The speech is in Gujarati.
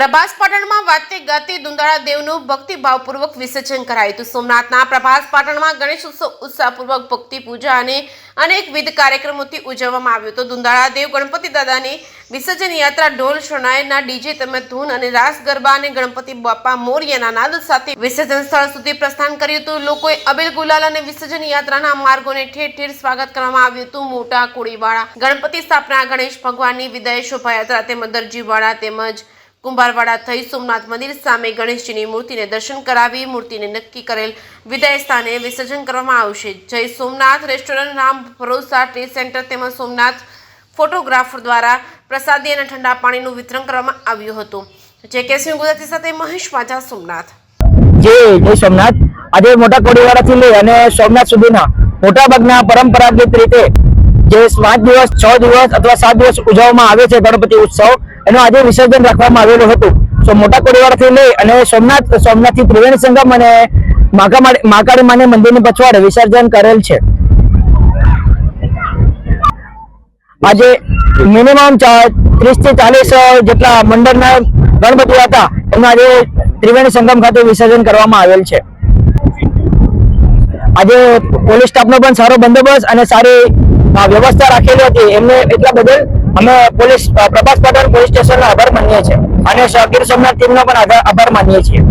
પ્રભાસ પાટણમાં વાતે ગાતે દુંદાળા દેવનું ભક્તિભાવપૂર્વક વિસર્જન કરાયું હતું। સોમનાથના પ્રભાસ પાટણમાં ગણેશ ઉત્સવ ઉત્સાહપૂર્વક ભક્તિ પૂજા અને અનેકવિધ કાર્યક્રમોથી ઉજવવામાં આવ્યો હતો। દુંદાળા દેવ ગણપતિ દાદાની વિસર્જન યાત્રા ઢોલ શરણાઈના ડીજે તેમજ ધૂન અને રાસ ગરબા અને ગણપતિ બાપા મોરિયાના નાદ સાથે વિસર્જન સ્થળ સુધી પ્રસ્થાન કર્યું હતું। લોકોએ અબીલ ગુલાલ અને વિસર્જન યાત્રાના માર્ગોને ઠેર ઠેર સ્વાગત કરવામાં આવ્યું હતું। મોટા કોળીવાળા ગણપતિ સ્થાપના, ગણેશ ભગવાનની વિદાય શોભાયાત્રા તેમજ દરજીવાળા તેમજ કુંભારવાડા થઈ સોમનાથ મંદિર સામે ગણેશજીની મૂર્તિને દર્શન કરાવી મૂર્તિને નક્કી કરેલ વિદાય સ્થાને વિસર્જન કરવામાં આવશે। Jay Somnath restaurant, Ram Bharosa tea centre તેમજ સોમનાથ ફોટોગ્રાફર દ્વારા પ્રસાદી અને ઠંડા પાણીનું વિતરણ કરવામાં આવ્યું હતું। જે કેસી ગુજરાતી સાથે મહેશ વાજા, સોમનાથ। જય સોમનાથ। આજે મોટા કોડીવાડાથી લઈ અને સોમનાથ સુધીના મોટાભાગના પરંપરાગત રીતે જે 5 દિવસ 6 દિવસ અથવા 7 દિવસ ઉજવવામાં આવે છે ગણપતિ ઉત્સવ, એનો આજે વિસર્જન રાખવામાં આવેલું હતું। સો મોટા કોડીવાડાથી લઈ અને સોમનાથથી ત્રિવેણી સંગમ અને મહાકાળી માને મંદિરની પછવાડે વિસર્જન કરેલ છે। આજે મિનિમમ 30 થી 40 જેટલા મંડળના ગણપતિ હતા, એનું આજે ત્રિવેણી સંગમ ખાતે વિસર્જન કરવામાં આવેલ છે। આજે પોલીસ સ્ટાફનો પણ સારો બંદોબસ્ત અને સારી વ્યવસ્થા રાખેલી હતી, એમને એટલા બદલ અમે પ્રભાસ પાટણ પોલીસ સ્ટેશનનો આભાર માનીએ છીએ અને ગીર સોમનાથ ટીમનો પણ આભાર માનીએ છીએ।